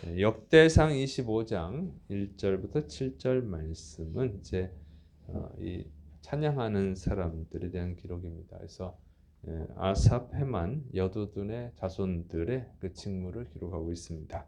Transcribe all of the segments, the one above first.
역대상 25장 1절부터 7절 말씀은 이제 이 찬양하는 사람들에 대한 기록입니다. 그래서 아삽, 헤만, 여두둔의 자손들의 그 직무를 기록하고 있습니다.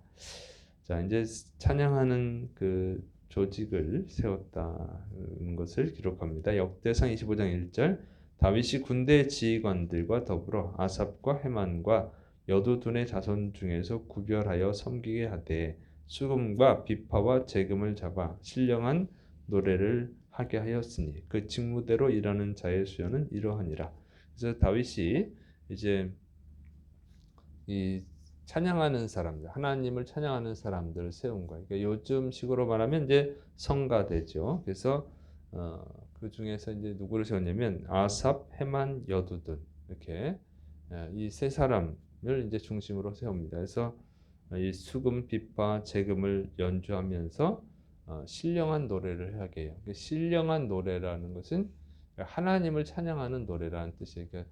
자, 이제 찬양하는 그 조직을 세웠다는 것을 기록합니다. 역대상 25장 1절 다윗이 군대 지휘관들과 더불어 아삽과 헤만과 여두둔의 자손 중에서 구별하여 섬기게 하되 수금과 비파와 재금을 잡아 신령한 노래를 하게 하였으니 그 직무대로 일하는 자의 수요는 이러하니라. 그래서 다윗이 이제 이 찬양하는 사람들, 하나님을 찬양하는 사람들을 세운 거예요. 그러니까 요즘식으로 말하면 이제 성가대죠. 그래서 그 중에서 이제 누구를 세웠냐면 아삽, 헤만, 여두둔 이렇게 이 세 사람을 이제 중심으로 세웁니다. 그래서 이 수금, 비파, 재금을 연주하면서 신령한 노래를 하게 해요. 신령한 노래라는 것은 하나님을 찬양하는 노래라는 뜻이에요.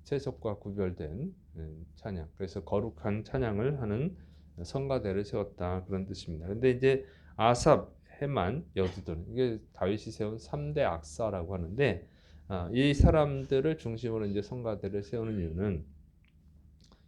세속과 구별된 찬양. 그래서 거룩한 찬양을 하는 성가대를 세웠다 그런 뜻입니다. 근데 이제 아삽, 헤만, 여두둔 이게 다윗이 세운 3대 악사라고 하는데 이 사람들을 중심으로 이제 성가대를 세우는 이유는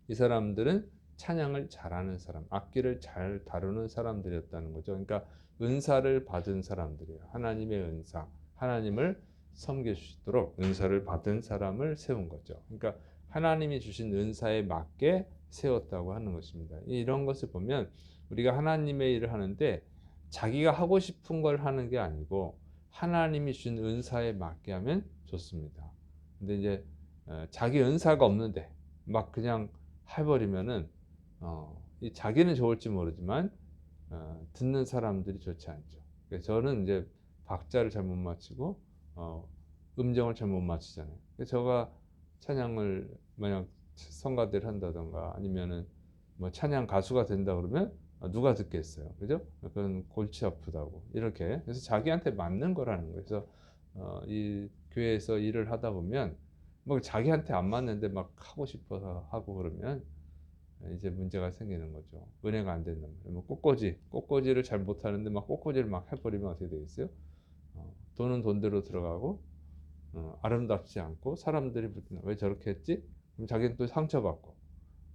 이 사람들은 찬양을 잘하는 사람, 악기를 잘 다루는 사람들이었다는 거죠. 그러니까 은사를 받은 사람들이에요. 하나님의 은사, 하나님을 섬길 수 있도록 은사를 받은 사람을 세운 거죠. 그러니까 하나님이 주신 은사에 맞게 세웠다고 하는 것입니다. 이런 것을 보면 우리가 하나님의 일을 하는데 자기가 하고 싶은 걸 하는 게 아니고 하나님이 주신 은사에 맞게 하면 좋습니다. 근데 이제 자기 은사가 없는데 막 그냥 해버리면은 이 자기는 좋을지 모르지만 듣는 사람들이 좋지 않죠. 그래서 저는 이제 박자를 잘못 맞추고 음정을 잘못 맞추잖아요. 그래서 제가 찬양을 만약 성가대를 한다던가 아니면은 뭐 찬양 가수가 된다 그러면 누가 듣겠어요, 그죠? 그건 골치 아프다고 이렇게. 그래서 자기한테 맞는 거라는 거예요. 그래서 이 교회에서 일을 하다 보면 뭐 자기한테 안 맞는데 막 하고 싶어서 하고 그러면 이제 문제가 생기는 거죠. 은혜가 안 된다면. 뭐 꽃꽂이를 잘 못하는데 막 꽃꽂이를 막 해버리면 어떻게 되겠어요? 돈은 돈대로 들어가고 아름답지 않고 사람들이 왜 저렇게 했지? 그럼 자기는 또 상처받고.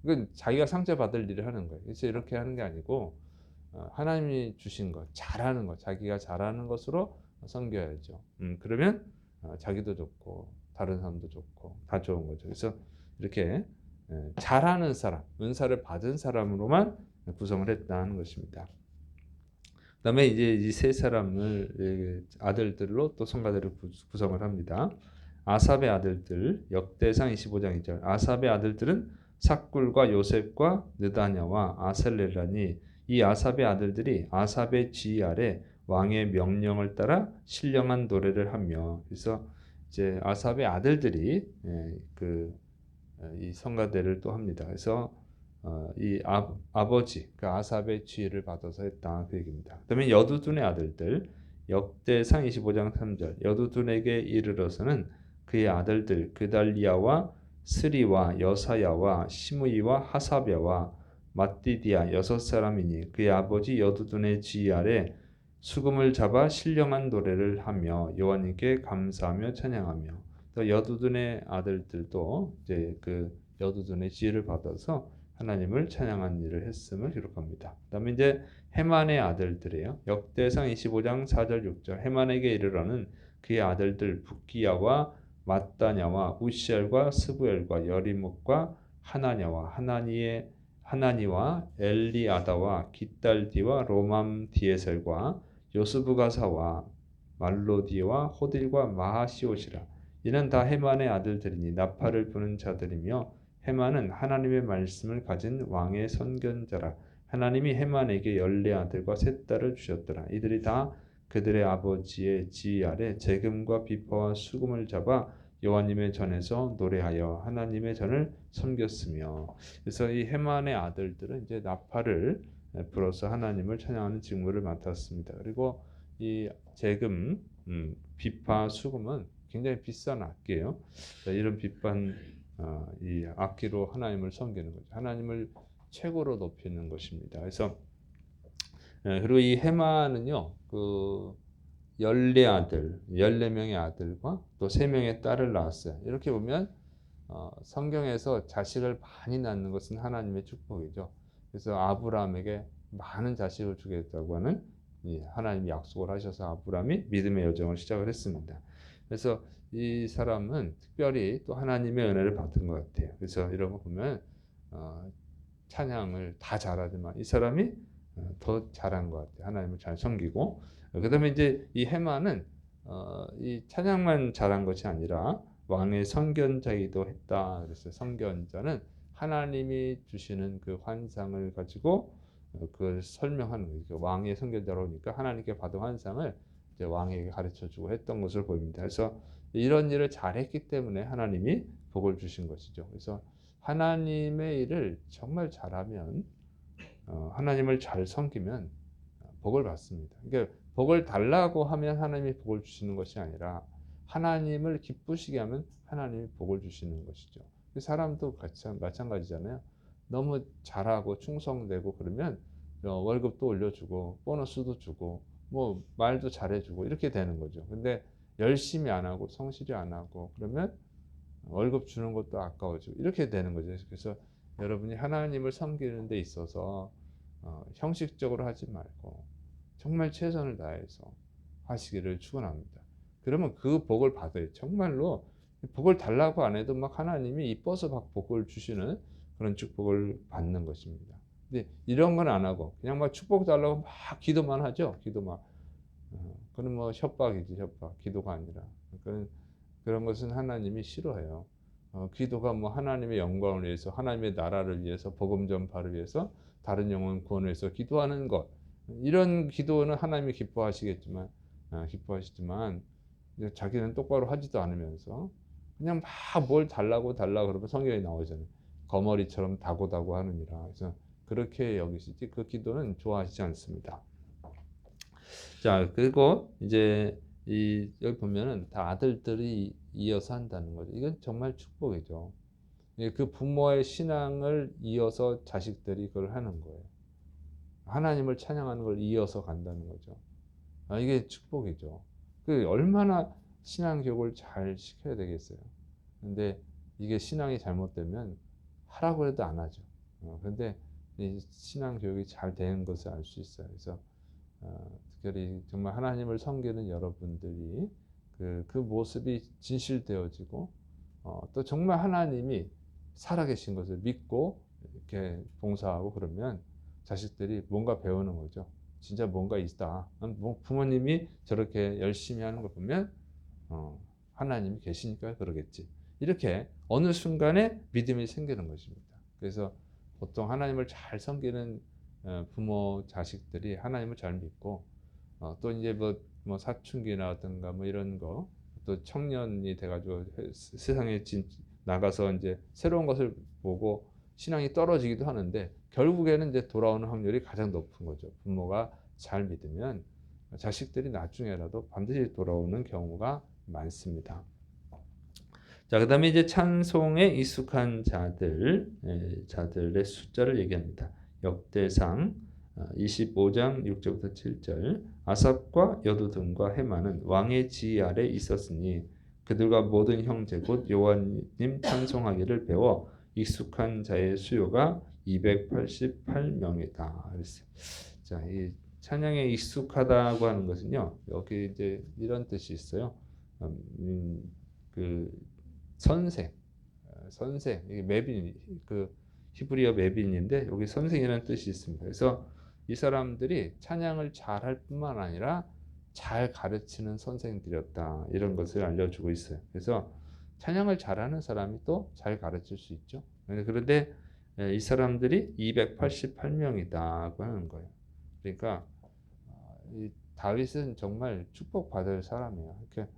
그건 자기가 상처받을 일을 하는 거예요. 그래서 이렇게 하는 게 아니고 하나님이 주신 것, 잘하는 것, 자기가 잘하는 것으로 섬겨야죠. 그러면 자기도 좋고 다른 사람도 좋고 다 좋은 거죠. 그래서 이렇게 잘하는 사람, 은사를 받은 사람으로만 구성을 했다는 것입니다. 그다음에 이제 이 세 사람을 아들들로 또 성가대를 구성을 합니다. 아삽의 아들들 역대상 25장 2절 아삽의 아들들은 삭굴과 요셉과 느다냐와 아셀레라니 이 아삽의 아들들이 아삽의 지휘 아래 왕의 명령을 따라 신령한 노래를 하며 그래서 이제 아삽의 아들들이 이 성가대를 또 합니다. 그래서 이 아버지 그 아삽의 지혜를 받아서 했다 그 얘기입니다. 그다음에 여두둔의 아들들 역대상 25장 3절 여두둔에게 이르러서는 그의 아들들 그달리아와 스리와 여사야와 시므이와 하사랴와 마띠디아 6사람이니 그의 아버지 여두둔의 지휘 아래 수금을 잡아 신령한 노래를 하며 여호와님께 감사하며 찬양하며 또 여두둔의 아들들도 이제 그 여두둔의 지혜를 받아서 하나님을 찬양한 일을 했음을 기록합니다. 그다음에 이제 헤만의 아들들이에요. 역대상 25장 4절 6절 헤만에게 이르러는 그의 아들들 북기야와 마따냐와 우시엘과 스부엘과 여리목과 하나냐와 하나니와 엘리아다와 깃달디와 로맘디에셀과 요스부가사와 말로디와 호딜과 마하시옷이라 이는 다 헤만의 아들들이니 나팔을 부는 자들이며 헤만은 하나님의 말씀을 가진 왕의 선견자라. 하나님이 헤만에게 14아들과 3딸을 주셨더라. 이들이 다 그들의 아버지의 지휘 아래 재금과 비파와 수금을 잡아 여호와님의 전에서 노래하여 하나님의 전을 섬겼으며 그래서 이 헤만의 아들들은 이제 나팔을 불어서 하나님을 찬양하는 직무를 맡았습니다. 그리고 이 재금, 비파, 수금은 굉장히 비싼 악기예요. 이런 이 악기로 하나님을 섬기는 거죠. 하나님을 최고로 높이는 것입니다. 그래서 그리고 이 해만은요, 14명의 아들과 또 3명의 딸을 낳았어요. 이렇게 보면 성경에서 자식을 많이 낳는 것은 하나님의 축복이죠. 그래서 아브라함에게 많은 자식을 주겠다고 하는 하나님이 약속을 하셔서 아브라함이 믿음의 여정을 시작을 했습니다. 그래서 이 사람은 특별히 또 하나님의 은혜를 받은 것 같아요. 그래서 이런 거 보면 찬양을 다 잘하지만 이 사람이 더 잘한 것 같아요. 하나님을 잘 섬기고. 그다음에 이제 이 해만은 이 찬양만 잘한 것이 아니라 왕의 선견자이기도 했다. 그래서 선견자는 하나님이 주시는 그 환상을 가지고 그걸 설명하는 거죠. 왕의 선견자로 하니까 하나님께 받은 환상을 이제 왕에게 가르쳐주고 했던 것을 보입니다. 그래서 이런 일을 잘했기 때문에 하나님이 복을 주신 것이죠. 그래서 하나님의 일을 정말 잘하면 하나님을 잘 섬기면 복을 받습니다. 그러니까 복을 달라고 하면 하나님이 복을 주시는 것이 아니라 하나님을 기쁘시게 하면 하나님이 복을 주시는 것이죠. 사람도 마찬가지잖아요. 너무 잘하고 충성되고 그러면 월급도 올려주고 보너스도 주고 뭐 말도 잘해주고 이렇게 되는 거죠. 근데 열심히 안 하고 성실히 안 하고 그러면 월급 주는 것도 아까워지고 이렇게 되는 거죠. 그래서 여러분이 하나님을 섬기는 데 있어서 형식적으로 하지 말고 정말 최선을 다해서 하시기를 축원합니다. 그러면 그 복을 받아요. 정말로 복을 달라고 안 해도 막 하나님이 이뻐서 막 복을 주시는 그런 축복을 받는 것입니다. 근데 이런 건 안 하고 그냥 막 축복 달라고 막 기도만 하죠. 기도만. 그건 뭐 협박이지 협박. 기도가 아니라. 그런 것은 하나님이 싫어해요. 기도가 뭐 하나님의 영광을 위해서 하나님의 나라를 위해서 복음 전파를 위해서 다른 영혼 구원을 위해서 기도하는 것 이런 기도는 하나님이 기뻐하시지만 자기는 똑바로 하지도 않으면서 그냥 막 뭘 달라고 그러면 성경에 나오잖아요. 거머리처럼 다고다고 하느니라. 그래서 그렇게 여기시지 그 기도는 좋아하시지 않습니다. 자, 그리고 이제 여기 보면은 다 아들들이 이어서 한다는 거죠. 이건 정말 축복이죠. 그 부모의 신앙을 이어서 자식들이 그걸 하는 거예요. 하나님을 찬양하는 걸 이어서 간다는 거죠. 이게 축복이죠. 얼마나 신앙 교육을 잘 시켜야 되겠어요. 근데 이게 신앙이 잘못되면 하라고 해도 안 하죠. 근데 이 신앙 교육이 잘 되는 것을 알 수 있어요. 그래서 특별히 정말 하나님을 섬기는 여러분들이 그 모습이 진실되어지고 또 정말 하나님이 살아계신 것을 믿고 이렇게 봉사하고 그러면 자식들이 뭔가 배우는 거죠. 진짜 뭔가 있다. 부모님이 저렇게 열심히 하는 걸 보면 하나님이 계시니까 그러겠지. 이렇게 어느 순간에 믿음이 생기는 것입니다. 그래서 보통 하나님을 잘 섬기는 부모 자식들이 하나님을 잘 믿고 또 이제 뭐 사춘기라든가 뭐 이런 거 또 청년이 돼가지고 세상에 나가서 이제 새로운 것을 보고 신앙이 떨어지기도 하는데 결국에는 이제 돌아오는 확률이 가장 높은 거죠. 부모가 잘 믿으면 자식들이 나중에라도 반드시 돌아오는 경우가 많습니다. 자, 그다음에 이제 찬송에 익숙한 자들의 숫자를 얘기합니다. 역대상 25장 6절부터 7절 아삽과 여두둔과 헤만은 왕의 지휘 아래 있었으니 그들과 모든 형제 곧 여호와님 찬송하기를 배워 익숙한 자의 수요가 288명이다. 그랬어요. 자, 이 찬양에 익숙하다고 하는 것은요. 여기 이제 이런 뜻이 있어요. 그 선생 이게 메빈 히브리어 메빈인데 여기 선생이라는 뜻이 있습니다. 그래서 이 사람들이 찬양을 잘할 뿐만 아니라 잘 가르치는 선생들이었다. 이런 것을 알려주고 있어요. 그래서 찬양을 잘하는 사람이 또 잘 가르칠 수 있죠. 그런데 이 사람들이 288명이다고 하는 거예요. 그러니까 이 다윗은 정말 축복받을 사람이에요. 이렇게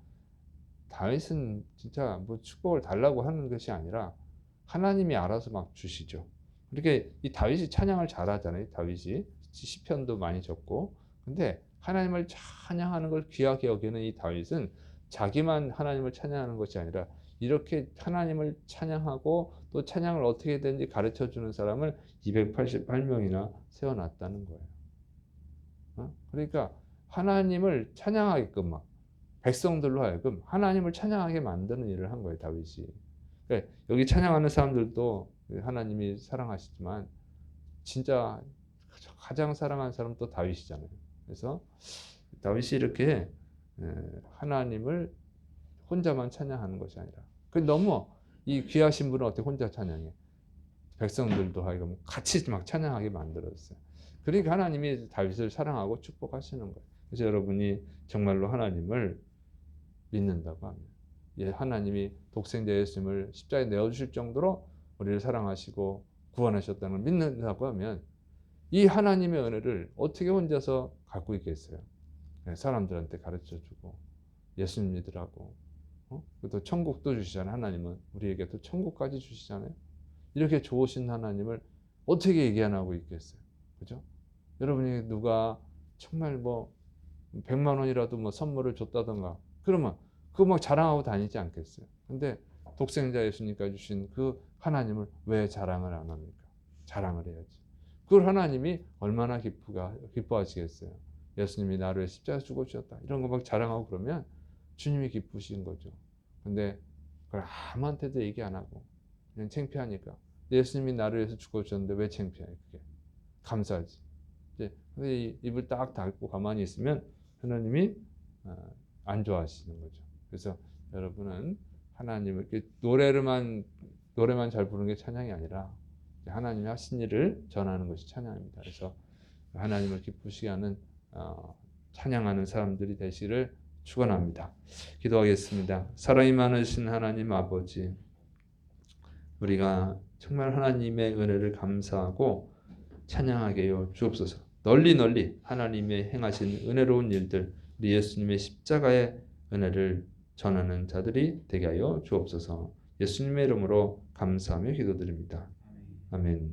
다윗은 진짜 뭐 축복을 달라고 하는 것이 아니라 하나님이 알아서 막 주시죠. 그렇게 이 다윗이 찬양을 잘하잖아요. 다윗이 시편도 많이 적고. 근데 하나님을 찬양하는 걸 귀하게 여기는 이 다윗은 자기만 하나님을 찬양하는 것이 아니라 이렇게 하나님을 찬양하고 또 찬양을 어떻게 되는지 가르쳐 주는 사람을 288명이나 세워놨다는 거예요. 그러니까 하나님을 찬양하게끔 막 백성들로 하여금 하나님을 찬양하게 만드는 일을 한 거예요, 다윗이. 그러니까 여기 찬양하는 사람들도 하나님이 사랑하시지만 진짜 가장 사랑하는 사람은 또 다윗이잖아요. 그래서 다윗이 이렇게 하나님을 혼자만 찬양하는 것이 아니라 너무 이 귀하신 분은 어떻게 혼자 찬양해? 백성들도 하여금 같이 막 찬양하게 만들었어요. 그러니까 하나님이 다윗을 사랑하고 축복하시는 거예요. 그래서 여러분이 정말로 하나님을 믿는다고 하면, 하나님이 독생자 예수님을 십자가에 내어주실 정도로 우리를 사랑하시고 구원하셨다는 걸 믿는다고 하면 이 하나님의 은혜를 어떻게 혼자서 갖고 있겠어요? 사람들한테 가르쳐주고 예수님 믿으라고, 또 천국도 주시잖아요. 하나님은 우리에게 또 천국까지 주시잖아요. 이렇게 좋으신 하나님을 어떻게 얘기 안 하고 있겠어요? 그죠? 여러분이 누가 정말 뭐 100만 원이라도 뭐 선물을 줬다던가 그러면 그거 막 자랑하고 다니지 않겠어요? 근데 독생자 예수님까지 주신 그 하나님을 왜 자랑을 안 합니까? 자랑을 해야지. 그걸 하나님이 얼마나 기뻐하시겠어요? 예수님이 나를 위해 십자가 죽어주셨다. 이런 거 막 자랑하고 그러면 주님이 기쁘신 거죠. 근데 그걸 아무한테도 얘기 안 하고 그냥 창피하니까. 예수님이 나를 위해서 죽어주셨는데 왜 창피해? 그게 감사하지. 근데 입을 딱 닫고 가만히 있으면 하나님이 안 좋아하시는 거죠. 그래서 여러분은 하나님을 노래만 잘 부르는 게 찬양이 아니라 하나님이 하신 일을 전하는 것이 찬양입니다. 그래서 하나님을 기쁘시게 하는 찬양하는 사람들이 되시기를 축원합니다. 기도하겠습니다. 사랑이 많으신 하나님 아버지, 우리가 정말 하나님의 은혜를 감사하고 찬양하게 하여 주옵소서. 널리 하나님의 행하신 은혜로운 일들, 우리 예수님의 십자가의 은혜를 전하는 자들이 되게 하여 주옵소서. 예수님의 이름으로 감사하며 기도드립니다. 아멘.